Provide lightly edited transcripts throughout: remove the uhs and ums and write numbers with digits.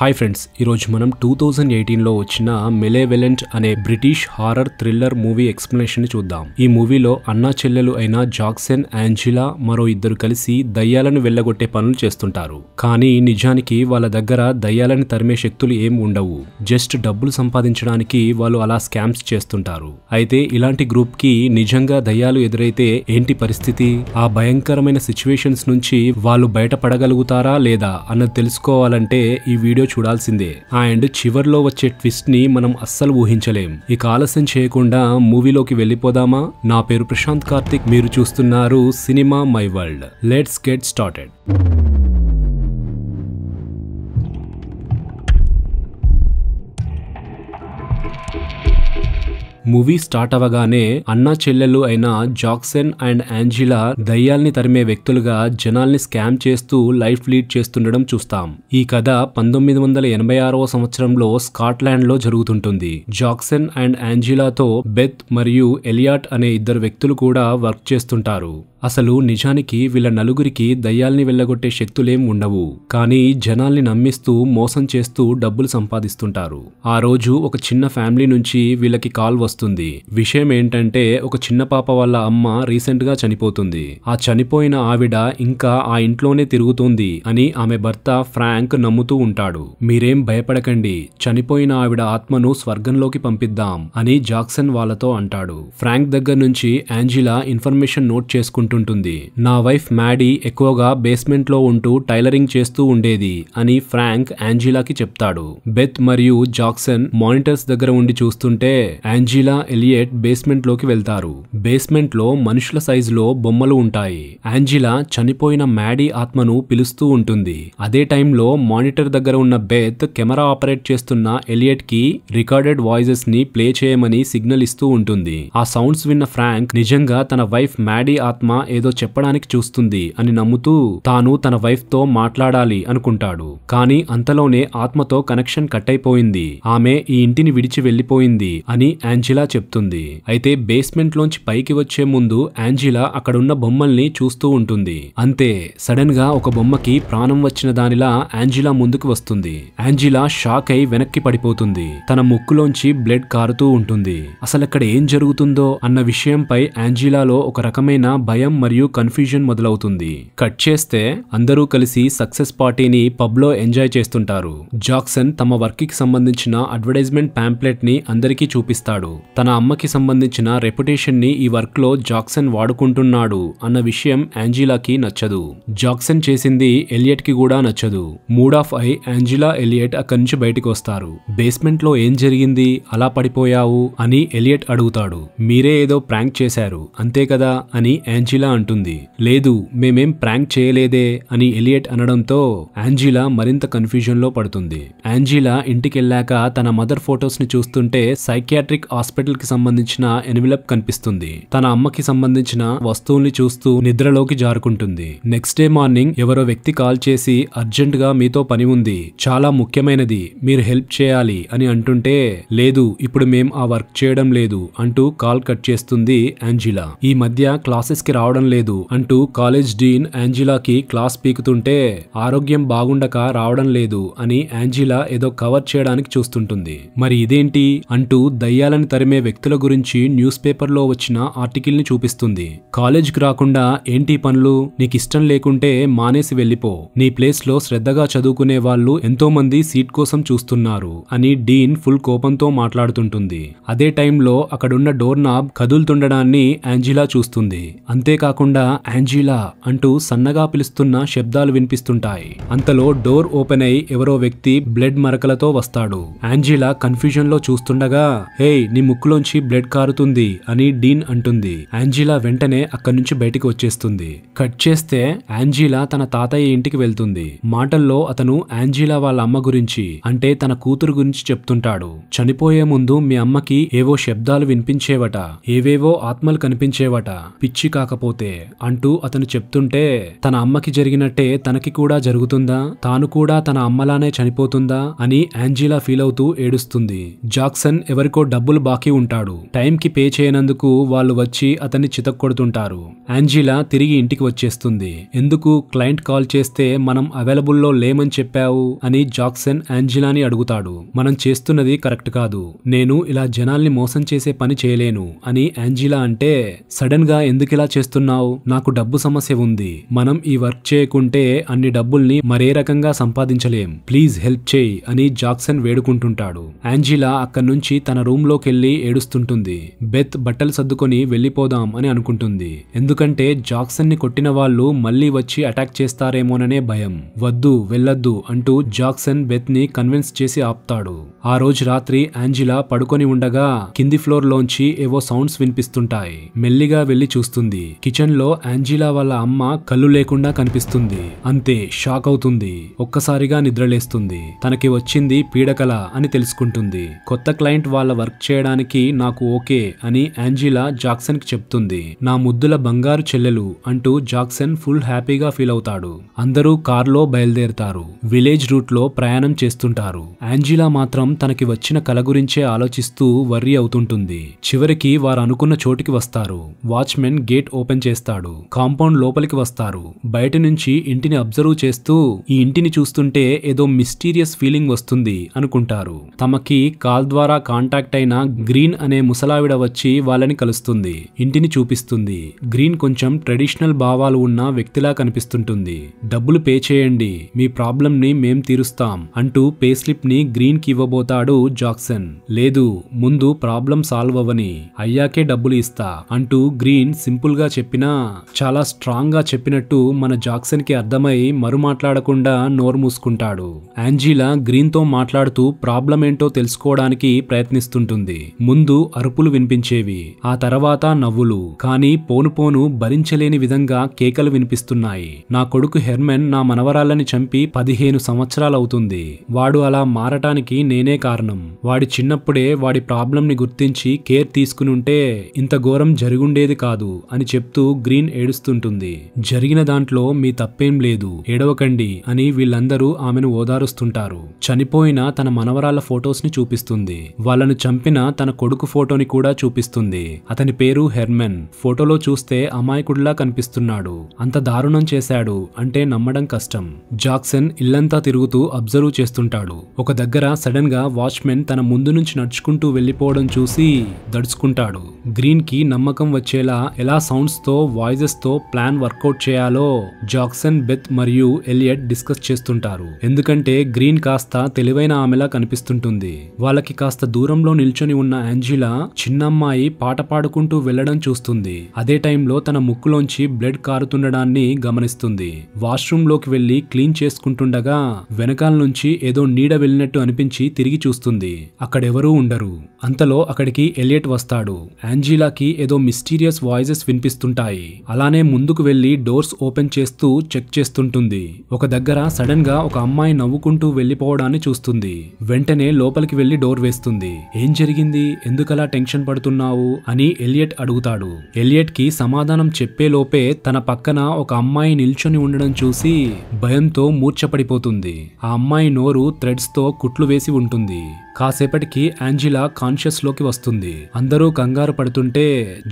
Hi friends, ఈరోజు మనం 2018లో వచ్చిన మెలేవెలెంట్ అనే British horror thriller movie explanation ని చూద్దాం. ఈ మూవీలో అన్నా చెల్లెలు అయిన జాక్సన్, యాంజిలా మరో ఇద్దరు కలిసి దయ్యాలను వెళ్ళగొట్టే పనులు చేస్తుంటారు. కానీ నిజానికి వాళ్ళ దగ్గర దయ్యాలని తరిమే శక్తులు ఏం ఉండవు. జస్ట్ డబ్బులు సంపాదించడానికి వాళ్ళు అలా స్కామ్స్ చేస్తుంటారు. అయితే ఇలాంటి గ్రూప్ కి నిజంగా దయ్యాలు ఎదురైతే ఏంటి పరిస్థితి? ఆ భయంకరమైన సిచ్యువేషన్స్ నుంచి వాళ్ళు బయటపడగలుగుతారా లేదా అన్నది తెలుసుకోవాలంటే ఈ వీడియో చూడాల్సిందే. అండ్ చివర్లో వచ్చే ట్విస్ట్ ని మనం అస్సలు ఊహించలేం. ఇక ఆలస్యం చేయకుండా మూవీలోకి వెళ్ళిపోదామా? నా పేరు ప్రశాంత్ కార్తిక్, మీరు చూస్తున్నారు cinema my world. Let's get started. Movie start అవగానే అన్నా చెల్లెలు అయిన జాక్సన్ అండ్ యాంజిలా దయ్యాల్ని తరిమే వ్యక్తులుగా జనాల్ని స్కామ్ చేస్తూ లైఫ్ లీడ్ చేస్తుండడం చూస్తాం. ఈ కథ 1986వ సంవత్సరంలో స్కాట్లాండ్ లో జరుగుతుంటుంది. జాక్సన్ అండ్ యాంజిలాతో బెత్ మరియు ఎలియాట్ అనే ఇద్దరు వ్యక్తులు కూడా వర్క్ చేస్తుంటారు. అసలు నిజానికి వీళ్ళ నలుగురికి దయ్యాల్ని వెళ్ళగొట్టే శక్తులేం ఉండవు. కానీ జనాల్ని నమ్మిస్తూ మోసం చేస్తూ డబ్బులు సంపాదిస్తుంటారు. ఆ రోజు ఒక చిన్న ఫ్యామిలీ నుంచి వీళ్ళకి కాల్ వస్తుంది. విషయం ఏంటంటే ఒక చిన్న పాప వాళ్ళ అమ్మ రీసెంట్ గా చనిపోతుంది. ఆ చనిపోయిన ఆవిడ ఇంకా ఆ ఇంట్లోనే తిరుగుతుంది అని ఆమె భర్త ఫ్రాంక్ నమ్ముతూ ఉంటాడు. మీరేం భయపడకండి, చనిపోయిన ఆవిడ ఆత్మను స్వర్గంలోకి పంపిద్దాం అని జాక్సన్ వాళ్ళతో అంటాడు. ఫ్రాంక్ దగ్గర నుంచి యాంజిలా ఇన్ఫర్మేషన్ నోట్ చేసుకుంటుంది. నా వైఫ్ మ్యాడీ ఎక్కువగా బేస్మెంట్ లో ఉంటూ టైలరింగ్ చేస్తూ ఉండేది అని ఫ్రాంక్ యాంజిలాకి చెప్తాడు. బెత్ మరియు జాక్సన్ మానిటర్స్ దగ్గర ఉండి చూస్తుంటే యాంజిలా, ఎలియట్ బేస్మెంట్ లోకి వెళ్తారు. బేస్మెంట్ లో మనుషుల సైజులో బొమ్మలు ఉంటాయి. యాంజిలా చనిపోయిన మ్యాడీ ఆత్మను పిలుస్తూ ఉంటుంది. అదే టైంలో మానిటర్ దగ్గర ఉన్న బెత్ కెమెరా ఆపరేట్ చేస్తున్న ఎలియట్ కి రికార్డెడ్ వాయిసెస్ ని ప్లే చేయమని సిగ్నల్ ఇస్తూ ఉంటుంది. ఆ సౌండ్స్ విన్న ఫ్రాంక్ నిజంగా తన వైఫ్ మ్యాడీ ఆత్మ ఏదో చెప్పడానికి చూస్తుంది అని నమ్ముతూ తాను తన వైఫ్ తో మాట్లాడాలి అనుకుంటాడు. కానీ అంతలోనే ఆత్మతో కనెక్షన్ కట్ అయిపోయింది. ఆమె ఈ ఇంటిని విడిచి వెళ్లిపోయింది అని యాంజిలా చెప్తుంది. అయితే బేస్మెంట్ లోంచి పైకి వచ్చే ముందు యాంజిలా అక్కడున్న బొమ్మల్ని చూస్తూ ఉంటుంది. అంతే, సడన్ గా ఒక బొమ్మకి ప్రాణం వచ్చిన దానిలా యాంజిలా ముందుకు వస్తుంది. యాంజిలా షాక్ అయి వెనక్కి పడిపోతుంది. తన ముక్కులోంచి బ్లడ్ కారుతూ ఉంటుంది. అసలక్కడ ఏం జరుగుతుందో అన్న విషయంపై యాంజిలాలో ఒక రకమైన భయం మరియు కన్ఫ్యూజన్ మొదలవుతుంది. కట్ చేస్తే అందరూ కలిసి సక్సెస్ పార్టీని పబ్ లో ఎంజాయ్ చేస్తుంటారు. జాక్సన్ తమ వర్క్ కి సంబంధించిన అడ్వర్టైజ్మెంట్ ప్యాంప్లెట్ ని అందరికీ చూపిస్తాడు. తన అమ్మకి సంబంధించిన రెప్యుటేషన్ ని ఈ వర్క్ లో జాక్సన్ వాడుకుంటున్నాడు అన్న విషయం యాంజిలాకి నచ్చదు. జాక్సన్ చేసింది ఎలియట్ కి కూడా నచ్చదు. మూడ్ ఆఫ్ అయి యాంజిలా, ఎలియట్ అక్కడి నుంచి బయటకు వస్తారు. బేస్మెంట్ లో ఏం జరిగింది, అలా పడిపోయావు అని ఎలియట్ అడుగుతాడు. మీరే ఏదో ప్రాంక్ చేశారు అంతే కదా అని యాంజిలా అంటుంది. లేదు, మేమేం ప్రాంక్ చేయలేదే అని ఎలియట్ అనడంతో యాంజిలా మరింత కన్ఫ్యూజన్ లో పడుతుంది. యాంజిలా ఇంటికెళ్ళాక తన మదర్ ఫొటోస్ ని చూస్తుంటే సైకియాట్రిక్ హాస్పిటల్ కి సంబంధించిన ఎన్విలప్ కనిపిస్తుంది. తన అమ్మకి సంబంధించిన వస్తువుల్ని చూస్తూ నిద్రలోకి జారుకుంటుంది. నెక్స్ట్ డే మార్నింగ్ ఎవరో వ్యక్తి కాల్ చేసి అర్జెంట్ గా మీతో పని ఉంది, చాలా ముఖ్యమైనది, మీరు హెల్ప్ చేయాలి అని అంటుంటే లేదు, ఇప్పుడు మేం ఆ వర్క్ చేయడం లేదు అంటూ కాల్ కట్ చేస్తుంది యాంజిలా. ఈ మధ్య క్లాసెస్ కి రావడం లేదు అంటూ కాలేజ్ డీన్ యాంజిలాకి క్లాస్ పీకుతుంటే ఆరోగ్యం బాగుండక రావడం లేదు అని యాంజిలా ఏదో కవర్ చేయడానికి చూస్తుంటుంది. మరి ఇదేంటి అంటూ దయ్యాలను తరిమే వ్యక్తుల గురించి న్యూస్ పేపర్ లో వచ్చిన ఆర్టికల్ ని చూపిస్తుంది. కాలేజ్ కి రాకుండా ఏంటి పనులు, నీకిష్టం లేకుంటే మానేసి వెళ్ళిపో, నీ ప్లేస్ లో శ్రద్ధగా చదువుకునే వాళ్ళు ఎంతో మంది సీట్ కోసం చూస్తున్నారు అని డీన్ ఫుల్ కోపంతో మాట్లాడుతుంటుంది. అదే టైంలో అక్కడున్న డోర్ నాబ్ కదులుతుండడాన్ని యాంజిలా చూస్తుంది. అంతేకాకుండా యాంజిలా అంటూ సన్నగా పిలుస్తున్న శబ్దాలు వినిపిస్తుంటాయి. అంతలో డోర్ ఓపెన్ అయి ఎవరో వ్యక్తి బ్లడ్ మరకలతో వస్తాడు. యాంజిలా కన్ఫ్యూజన్ లో చూస్తుండగా హే, నీ ముక్కులోంచి బ్లడ్ కారుతుంది అని డీన్ అంటుంది. యాంజిలా వెంటనే అక్కడి నుంచి బయటికి వచ్చేస్తుంది. కట్ చేస్తే యాంజిలా తన తాతయ్య ఇంటికి వెళ్తుంది. మాటల్లో అతను యాంజిలా వాళ్ళ అమ్మ గురించి అంటే తన కూతురు గురించి చెప్తుంటాడు. చనిపోయే ముందు మీ అమ్మకి ఏవో శబ్దాలు వినిపించేవట, ఏవేవో ఆత్మలు కనిపించేవట, పిచ్చి కాకపోతే కాకపోతే అంటూ అతను చెప్తుంటే తన అమ్మకి జరిగినట్టే తనకి కూడా జరుగుతుందా, తాను కూడా తన అమ్మలానే చనిపోతుందా అని యాంజిలా ఫీల్ అవుతూ ఏడుస్తుంది. జాక్సన్ ఎవరికో డబ్బులు బాకీ ఉంటాడు. టైంకి పే చేయనందుకు వాళ్ళు వచ్చి అతన్ని చితక్కొడుతుంటారు. యాంజిలా తిరిగి ఇంటికి వచ్చేస్తుంది. ఎందుకు క్లయింట్ కాల్ చేస్తే మనం అవైలబుల్లో లేమని చెప్పావు అని జాక్సన్ యాంజిలాని అడుగుతాడు. మనం చేస్తున్నది కరెక్ట్ కాదు, నేను ఇలా జనాల్ని మోసం చేసే పని చేయలేను అని యాంజిలా అంటే, సడన్ గా ఎందుకిలా చేస్తున్నావు, నాకు డబ్బు సమస్య ఉంది, మనం ఈ వర్క్ చేయకుంటే అన్ని డబ్బుల్ని మరే రకంగా సంపాదించలేం, ప్లీజ్ హెల్ప్ చేయి అని జాక్సన్ వేడుకుంటుంటాడు. యాంజిలా అక్కడి నుంచి తన రూమ్ లోకెళ్లి ఏడుస్తుంటుంది. బెత్ బట్టలు సర్దుకొని వెళ్లిపోదాం అని అనుకుంటుంది. ఎందుకంటే జాక్సన్ ని కొట్టిన వాళ్ళు మళ్లీ వచ్చి అటాక్ చేస్తారేమోననే భయం. వద్దు వెళ్ళొద్దు అంటూ జాక్సన్ బెత్ ని కన్విన్స్ చేసి ఆపుతాడు. ఆ రోజు రాత్రి యాంజిలా పడుకొని ఉండగా కింది ఫ్లోర్ లోంచి ఏవో సౌండ్స్ వినిపిస్తుంటాయి. మెల్లిగా వెళ్లి చూస్తుంది. కిచెన్ లో యాంజిలా వాళ్ళ అమ్మ కళ్ళు లేకుండా కనిపిస్తుంది. అంతే, షాక్ అవుతుంది. ఒక్కసారిగా నిద్రలేస్తుంది. తనకి వచ్చింది పీడకల అని తెలుసుకుంటుంది. కొత్త క్లయింట్ వాళ్ళ వర్క్ చేయడానికి నాకు ఓకే అని యాంజిలా జాక్సన్ కి చెప్తుంది. నా ముద్దుల బంగారు చెల్లెలు అంటూ జాక్సన్ ఫుల్ హ్యాపీగా ఫీల్ అవుతాడు. అందరూ కార్లో బయలుదేరుతారు. విలేజ్ రూట్ లో ప్రయాణం చేస్తుంటారు. యాంజిలా మాత్రం తనకి వచ్చిన కల గురించే ఆలోచిస్తూ వర్రీ అవుతుంటుంది. చివరికి వారు అనుకున్న చోటికి వస్తారు. వాచ్మెన్ గేట్ ఓపెన్ చేస్తాడు. కాంపౌండ్ లోపలికి వస్తారు. బయట నుంచి ఇంటిని అబ్జర్వ్ చేస్తూ ఈ ఇంటిని చూస్తుంటే ఏదో మిస్టీరియస్ ఫీలింగ్ వస్తుంది అనుకుంటారు. తమకి కాల్ ద్వారా కాంటాక్ట్ అయిన గ్రీన్ అనే ముసలావిడ వచ్చి వాళ్ళని కలుస్తుంది. ఇంటిని చూపిస్తుంది. గ్రీన్ కొంచెం ట్రెడిషనల్ భావాలు ఉన్న వ్యక్తిలా కనిపిస్తుంటుంది. డబ్బులు పే చేయండి, మీ ప్రాబ్లం ని మేం తీరుస్తాం అంటూ పే స్లిప్ ని గ్రీన్ కి ఇవ్వబోతాడు జాక్సన్. లేదు, ముందు ప్రాబ్లం సాల్వ్ అవ్వని, అయ్యాకే డబ్బులు ఇస్తా అంటూ గ్రీన్ సింపుల్ గా చెప్పినా చాలా స్ట్రాంగ్ గా చెప్పినట్టు మన జాక్సన్ కి అర్థమై మరు మాట్లాడకుండా నోరు మూసుకుంటాడు. యాంజిలా గ్రీన్ తో మాట్లాడుతూ ప్రాబ్లం ఏంటో తెలుసుకోవడానికి ప్రయత్నిస్తుంటుంది. ముందు అరుపులు వినిపించేవి, ఆ తర్వాత నవ్వులు. కానీ పోను పోను భరించలేని విధంగా కేకలు వినిపిస్తున్నాయి. నా కొడుకు హెర్మెన్ నా మనవరాళ్ళని చంపి 15 సంవత్సరాలవుతుంది. వాడు అలా మారటానికి నేనే కారణం. వాడి చిన్నప్పుడే వాడి ప్రాబ్లం ని గుర్తించి కేర్ తీసుకుని ఉంటే ఇంత ఘోరం జరుగుండేది కాదు అని చెప్తూ గ్రీన్ ఏడుస్తుంటుంది. జరిగిన దాంట్లో మీ తప్పేం లేదు, ఏడవకండి అని వీళ్ళందరూ ఆమెను ఓదారుస్తుంటారు. చనిపోయిన తన మనవరాళ్ల ఫొటోస్ ని చూపిస్తుంది. వాళ్ళను చంపిన తన కొడుకు ఫోటోని కూడా చూపిస్తుంది. అతని పేరు హెర్మెన్. ఫోటోలో చూస్తే అమాయకుడిలా కనిపిస్తున్నాడు. అంత దారుణం చేశాడు అంటే నమ్మడం కష్టం. జాక్సన్ ఇల్లంతా తిరుగుతూ అబ్జర్వ్ చేస్తుంటాడు. ఒక దగ్గర సడన్ గా వాచ్మెన్ తన ముందు నుంచి నడుచుకుంటూ వెళ్లిపోవడం చూసి దడుచుకుంటాడు. గ్రీన్ కి నమ్మకం వచ్చేలా ఎలా సౌండ్స్ తో వాయిసెస్ తో ప్లాన్ వర్కౌట్ చేయాలో జాక్సన్, బెత్ మరియు ఎలియట్ డిస్కస్ చేస్తుంటారు. ఎందుకంటే గ్రీన్ కాస్త తెలివైన ఆమెలా కనిపిస్తుంటుంది. వాళ్ళకి కాస్త దూరంలో నిల్చొని ఉన్న యాంజిలా చిన్నమ్మాయి పాట పాడుకుంటూ వెళ్లడం చూస్తుంది. అదే టైంలో తన ముక్కులోంచి బ్లడ్ కారుతుండడాన్ని గమనిస్తుంది. వాష్రూమ్ లోకి వెళ్లి క్లీన్ చేసుకుంటుండగా వెనకాల నుంచి ఏదో నీడ వెళ్ళినట్టు అనిపించి తిరిగి చూస్తుంది. అక్కడెవరూ ఉండరు. అంతలో అక్కడికి ఎలియట్ వస్తాడు. యాంజిలాకి ఏదో మిస్టీరియస్ వాయిసెస్ వినిపిస్తుంటాయి. అలానే ముందుకు వెళ్లి డోర్స్ ఓపెన్ చేస్తూ చెక్ చేస్తుంటుంది. ఒక దగ్గర సడన్ గా ఒక అమ్మాయి నవ్వుకుంటూ వెళ్లిపోవడాన్ని చూస్తుంది. వెంటనే లోపలికి వెళ్లి డోర్ వేస్తుంది. ఏం జరిగింది, ఎందుకలా టెన్షన్ పడుతున్నావు అని ఎలియట్ అడుగుతాడు. ఎలియట్ కి సమాధానం చెప్పే లోపే తన పక్కన ఒక అమ్మాయి నిల్చొని ఉండడం చూసి భయంతో మూర్ఛపడిపోతుంది. ఆ అమ్మాయి నోరు థ్రెడ్స్ తో కుట్లు వేసి ఉంటుంది. కాసేపటికి యాంజిలా కాన్షియస్ లోకి వస్తుంది. అందరూ కంగారు పడుతుంటే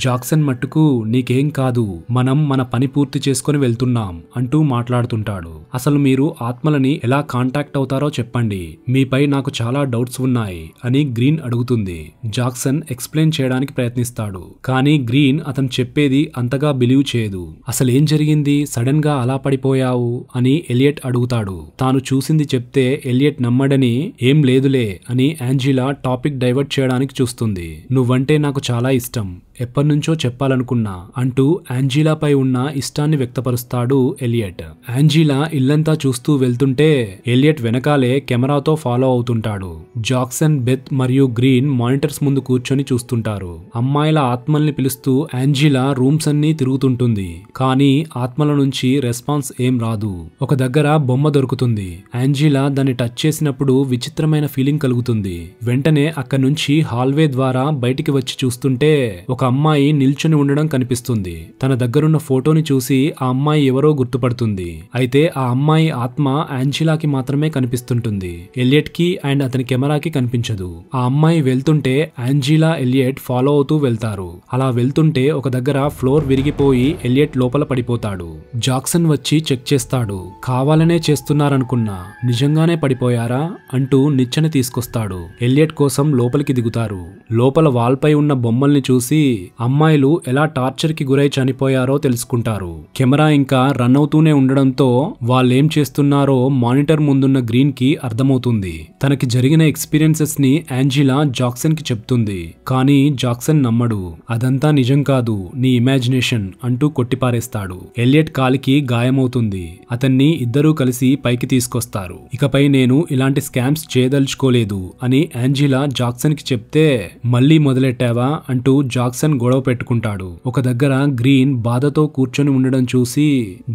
జాక్సన్ మట్టుకు నీకేం కాదు, మనం మన పని పూర్తి చేసుకుని వెళ్తున్నాం అంటూ మాట్లాడుతుంటాడు. అసలు మీరు ఆత్మలని ఎలా కాంటాక్ట్ అవుతారో చెప్పండి, మీపై నాకు చాలా డౌట్స్ ఉన్నాయి అని గ్రీన్ అడుగుతుంది. జాక్సన్ ఎక్స్ప్లెయిన్ చేయడానికి ప్రయత్నిస్తాడు. కానీ గ్రీన్ అతను చెప్పేది అంతగా బిలీవ్ చేయదు. అసలేం జరిగింది, సడన్ గా అలా పడిపోయావు అని ఎలియట్ అడుగుతాడు. తాను చూసింది చెప్తే ఎలియట్ నమ్మడని ఏం లేదులే అని యాంజిలా టాపిక్ డైవర్ట్ చేయడానికి చూస్తుంది. నువ్వంటే నాకు చాలా ఇష్టం, ఎప్పటినుంచో చెప్పాలనుకున్నా అంటూ యాంజిలాపై ఉన్న ఇష్టాన్ని వ్యక్తపరుస్తాడు ఎలియట్. యాంజిలా ఇల్లంతా చూస్తూ వెళ్తుంటే ఎలియట్ వెనకాలే కెమెరాతో ఫాలో అవుతుంటాడు. జాక్సన్, బెత్ మరియు గ్రీన్ మానిటర్స్ ముందు కూర్చొని చూస్తుంటారు. అమ్మాయిల ఆత్మల్ని పిలుస్తూ యాంజిలా రూమ్స్ అన్ని తిరుగుతుంటుంది. కానీ ఆత్మల నుంచి రెస్పాన్స్ ఏం రాదు. ఒక దగ్గర బొమ్మ దొరుకుతుంది. యాంజిలా దాన్ని టచ్ చేసినప్పుడు విచిత్రమైన ఫీలింగ్ కలుగుతుంది. ఉంటుంది. వెంటనే అక్కడి నుంచి హాల్వే ద్వారా బయటికి వచ్చి చూస్తుంటే ఒక అమ్మాయి నిల్చుని ఉండడం కనిపిస్తుంది. తన దగ్గరున్న ఫోటోని చూసి ఆ అమ్మాయి ఎవరో గుర్తుపడుతుంది. అయితే ఆ అమ్మాయి ఆత్మ యాంజిలాకి మాత్రమే కనిపిస్తుంటుంది. ఎలియట్ కి అండ్ అతని కెమెరాకి కనిపించదు. ఆ అమ్మాయి వెళ్తుంటే యాంజిలా ఎలియట్ ఫాలో అవుతూ వెళ్తారు. అలా వెళ్తుంటే ఒక దగ్గర ఫ్లోర్ విరిగిపోయి ఎలియట్ లోపల పడిపోతాడు. జాక్సన్ వచ్చి చెక్ చేస్తాడు. కావాలనే చేస్తున్నారనుకున్నా, నిజంగానే పడిపోయారా అంటూ నిచ్చెన తీసుకొస్తాడు. ఎలియట్ కోసం లోపలికి దిగుతారు. లోపల వాల్ పై ఉన్న బొమ్మల్ని చూసి అమ్మాయిలు ఎలా టార్చర్ కి గురై చనిపోయారో తెలుసుకుంటారు. కెమెరా ఇంకా రన్ అవుతూనే ఉండడంతో వాళ్ళేం చేస్తున్నారో మానిటర్ ముందున్న గ్రీన్ కి అర్థమవుతుంది. తనకి జరిగిన ఎక్స్పీరియన్సెస్ ని యాంజిలా జాక్సన్ కి చెప్తుంది. కానీ జాక్సన్ నమ్మడు. అదంతా నిజం కాదు, నీ ఇమాజినేషన్ అంటూ కొట్టిపారేస్తాడు. ఎలియట్ కాలికి గాయమవుతుంది. అతన్ని ఇద్దరూ కలిసి పైకి తీసుకొస్తారు. ఇకపై నేను ఇలాంటి స్కామ్స్ చేయదలుచుకోలేదు అని యాంజిలా జాక్సన్ కి చెప్తే, మళ్ళీ మొదలెట్టావా అంటూ జాక్సన్ గొడవ పెట్టుకుంటాడు. ఒక దగ్గర గ్రీన్ బాధతో కూర్చొని ఉండడం చూసి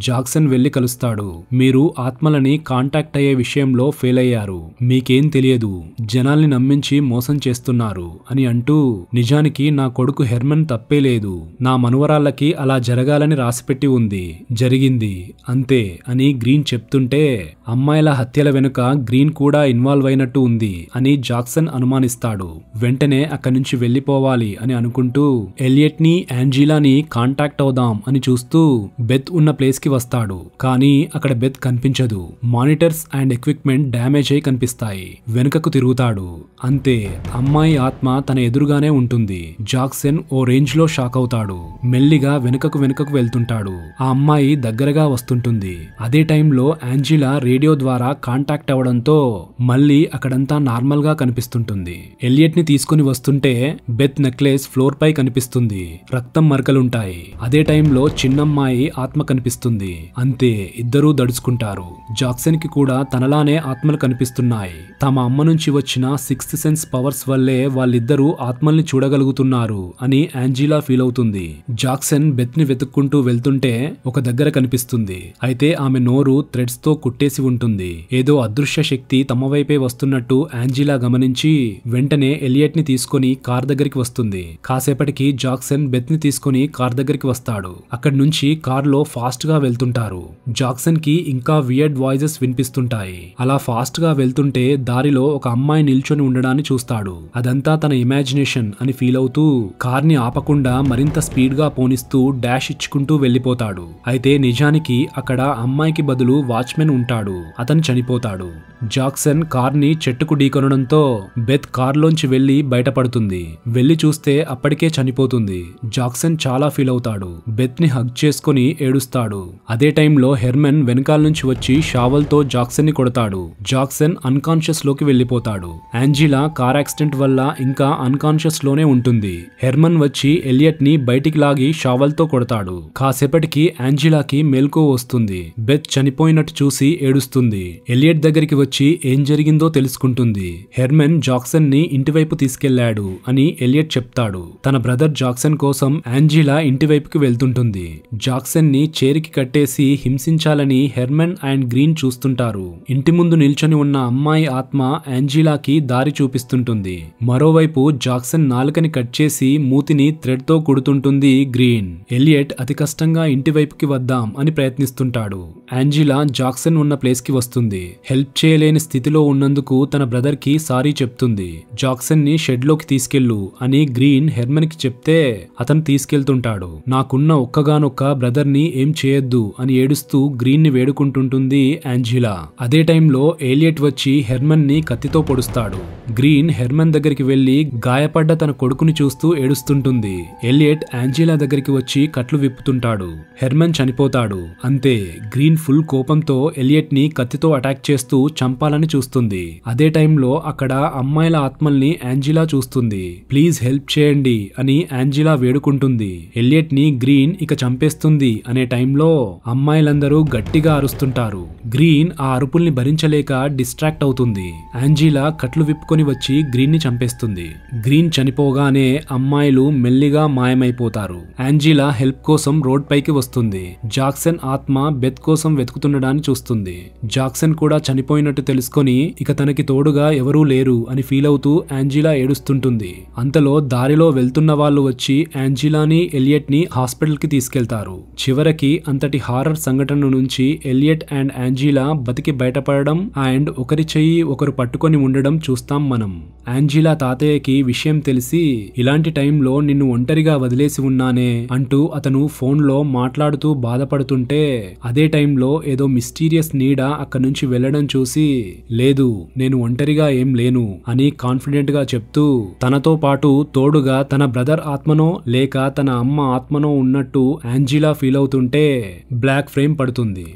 జాక్సన్ వెళ్లి కలుస్తాడు. మీరు ఆత్మలని కాంటాక్ట్ అయ్యే విషయంలో ఫెయిల్ అయ్యారు. మీకేం తెలియదు, జనాల్ని నమ్మించి మోసం చేస్తున్నారు అని అంటూ, నిజానికి నా కొడుకు హెర్మన్ తప్పే లేదు. నా మనవరాళ్ళకి అలా జరగాలని రాసిపెట్టి ఉంది. జరిగింది అంతే అని గ్రీన్ చెప్తుంటే, అమ్మాయిల హత్యల వెనుక గ్రీన్ కూడా ఇన్వాల్వ్ అయినట్టు ఉంది అని జాక్సన్ అనుమానిస్తాడు. వెంటనే అక్కడి నుంచి వెళ్లిపోవాలి అని అనుకుంటూ ఎలియట్ ని యాంజిలాని కాంటాక్ట్ అవుదాం అని చూస్తూ బెత్ ఉన్న ప్లేస్ కి వస్తాడు. కానీ అక్కడ బెత్ కనిపించదు. మానిటర్స్ అండ్ ఎక్విప్మెంట్ డ్యామేజ్ అయి కనిపిస్తాయి. వెనుకకు తిరుగుతాడు. అంతే, అమ్మాయి ఆత్మ తన ఎదురుగానే ఉంటుంది. జాక్సన్ ఓ రేంజ్ లో షాక్ అవుతాడు. మెల్లిగా వెనుకకు వెళ్తుంటాడు. ఆ అమ్మాయి దగ్గరగా వస్తుంటుంది. అదే టైంలో యాంజిలా రేడియో ద్వారా కాంటాక్ట్ అవడంతో మళ్ళీ అక్కడంతా నార్మల్ గా కనిపిస్తుంటుంది. ఎలియట్ ని తీసుకుని వస్తుంటే బెత్ నెక్లెస్ ఫ్లోర్ పై కనిపిస్తుంది. రక్తం మరకలుంటాయి. అదే టైంలో చిన్నమ్మాయి ఆత్మ కనిపిస్తుంది. అంతే, ఇద్దరూ దడుచుకుంటారు. జాక్సన్ కి కూడా తనలానే ఆత్మలు కనిపిస్తున్నాయి. తమ అమ్మ నుంచి వచ్చిన సిక్స్త్ సెన్స్ పవర్స్ వల్లే వాళ్ళిద్దరూ ఆత్మల్ని చూడగలుగుతున్నారు అని యాంజిలా ఫీల్ అవుతుంది. జాక్సన్ బెత్ ని వెతుక్కుంటూ వెళ్తుంటే ఒక దగ్గర కనిపిస్తుంది. అయితే ఆమె నోరు థ్రెడ్స్ తో కుట్టేసి ఉంటుంది. ఏదో అదృశ్య శక్తి తమ వైపే వస్తున్నట్టు యాంజిలా గమనించి వెంటనే ఎలియట్ ని తీసుకుని కార్ దగ్గరికి వస్తుంది. కాసేపటికి జాక్సన్ బెత్ ని తీసుకుని కార్ దగ్గరికి వస్తాడు. అక్కడి నుంచి కార్ లో ఫాస్ట్ గా వెళ్తుంటారు. జాక్సన్ కి ఇంకా వియర్డ్ వాయిసెస్ వినిపిస్తుంటాయి. అలా ఫాస్ట్ గా వెళ్తుంటే దారిలో ఒక అమ్మాయి నిల్చొని ఉండడాన్ని చూస్తాడు. అదంతా తన ఇమాజినేషన్ అని ఫీల్ అవుతూ కార్ ని ఆపకుండా మరింత స్పీడ్ గా పోనిస్తూ డాష్ ఇచ్చుకుంటూ వెళ్లిపోతాడు. అయితే నిజానికి అక్కడ అమ్మాయికి బదులు వాచ్మెన్ ఉంటాడు. అతను చనిపోతాడు. జాక్సన్ కార్ ని చెట్టుకు ఢీకొనడంతో బెత్ కార్లోంచి వెళ్లి బయటపడుతుంది. వెళ్లి చూస్తే అప్పటికే చనిపోతుంది. జాక్సన్ చాలా ఫీల్ అవుతాడు. బెత్ ని హగ్ చేసుకుని ఏడుస్తాడు. అదే టైంలో హెర్మన్ వెనకాల నుంచి వచ్చి షావల్ తో జాక్సన్ ని కొడతాడు. జాక్సన్ అన్కాన్షియస్ లోకి వెళ్లిపోతాడు. యాంజిలా కార్ యాక్సిడెంట్ వల్ల ఇంకా అన్కాన్షియస్ లోనే ఉంటుంది. హెర్మన్ వచ్చి ఎలియట్ ని బయటికి లాగి షావల్ తో కొడతాడు. కాసేపటికి యాంజిలాకి మెల్కో వస్తుంది. బెత్ చనిపోయినట్టు చూసి ఏడుస్తుంది. ఎలియట్ దగ్గరికి వచ్చి ఏం జరిగిందో తెలుసుకుంటుంది. హెర్మన్ జాక్సన్ ని ఇంటివైపు తీసుకెళ్లాడు అని ఎలియట్ చెప్తాడు. తన బ్రదర్ జాక్సన్ కోసం యాంజిలా ఇంటివైపుకి వెళ్తుంటుంది. జాక్సన్ ని చేరికి కట్టేసి హింసించాలని హెర్మన్ అండ్ గ్రీన్ చూస్తుంటారు. ఇంటి ముందు నిల్చొని ఉన్న అమ్మాయి ఆత్మ యాంజిలాకి దారి చూపిస్తుంటుంది. మరోవైపు జాక్సన్ నాలుకని కట్ చేసి మూతిని థ్రెడ్ తో కుడుతుంటుంది గ్రీన్. ఎలియట్ అతి కష్టంగా ఇంటి వైపుకి వద్దాం అని ప్రయత్నిస్తుంటాడు. యాంజిలా జాక్సన్ ఉన్న ప్లేస్ కి వస్తుంది. హెల్ప్ చేయలేని స్థితిలో ఉన్నందుకు తన బ్రదర్ కి సారీ చెప్తుంది. జాక్సన్ ని షెడ్ లోకి తీసుకెళ్ళు అని గ్రీన్ హెర్మన్ కి చెప్తే అతను తీసుకెళ్తుంటాడు. నాకున్న ఒక్కగానొక్క బ్రదర్ ని ఏం చేయొద్దు అని ఏడుస్తూ గ్రీన్ ని వేడుకుంటుంటుంది యాంజిలా. అదే టైంలో ఎలియట్ వచ్చి హెర్మన్ ని కత్తితో పొడుస్తాడు. గ్రీన్ హెర్మన్ దగ్గరికి వెళ్లి గాయపడ్డ తన కొడుకుని చూస్తూ ఏడుస్తుంటుంది. ఎలియట్ యాంజిలా దగ్గరికి వచ్చి కట్లు విప్పుతుంటాడు. హెర్మన్ చనిపోతాడు. అంతే, గ్రీన్ ఫుల్ కోపంతో ఎలియట్ ని కత్తితో అటాక్ చేస్తూ చంపాలని చూస్తుంది. అదే టైంలో అక్కడ అమ్మాయిల ఆత్మల్ని యాంజిలా చూస్తుంది. ప్లీజ్ హెల్ప్ చేయండి అని యాంజిలా వేడుకుంటుంది. ఎలియట్ ని గ్రీన్ ఇక చంపేస్తుంది అనే టైంలో అమ్మాయిలందరూ గట్టిగా అరుస్తుంటారు. గ్రీన్ ఆ అరుపుల్ని భరించలేక డిస్ట్రాక్ట్ అవుతుంది. యాంజిలా కట్లు విప్పుకొని వచ్చి గ్రీన్ ని చంపేస్తుంది. గ్రీన్ చనిపోగానే అమ్మాయిలు మెల్లిగా మాయమైపోతారు. యాంజిలా హెల్ప్ కోసం రోడ్ పైకి వస్తుంది. జాక్సన్ ఆత్మ బెత్ కోసం వెతుకుతుండడాన్ని చూస్తుంది. జాక్సన్ కూడా చనిపోయినట్టు చనిపోయినట్టు తెలుసుకొని ఇక తనకి తోడుగా ఎవరూ లేరు అని ఫీల్ అవుతూ యాంజిలా ఏడుస్తుంటుంది. అంతలో దారిలో వెళ్తున్న వాళ్ళు వచ్చి యాంజిలాని ఎలియట్ ని హాస్పిటల్ కి తీసుకెళ్తారు. చివరికి అంతటి హారర్ సంఘటన నుంచి ఎలియట్ అండ్ యాంజిలా బతికి బయటపడడం అండ్ ఒకరి చెయ్యి ఒకరు పట్టుకొని ఉండడం చూస్తాం మనం. యాంజిలా తాతయ్యకి విషయం తెలిసి ఇలాంటి టైంలో నిన్ను ఒంటరిగా వదిలేసి ఉన్నానే అంటూ అతను ఫోన్ లో మాట్లాడుతూ బాధపడుతుంటే అదే టైంలో ఏదో మిస్టీరియస్ నీడ అక్కడి నుంచి వెళ్లడం చూసి లేదు నేను ఒంటరిగా ఏం లేను అని కాన్ఫిడెంట్ గా చెప్తూ తనతో పాటు తోడుగా తన బ్రదర్ ఆత్మనో లేక తన అమ్మ ఆత్మనో ఉన్నట్టు యాంజిలా ఫీల్ అవుతుంటే బ్లాక్ ఫ్రేమ్ పడుతుంది.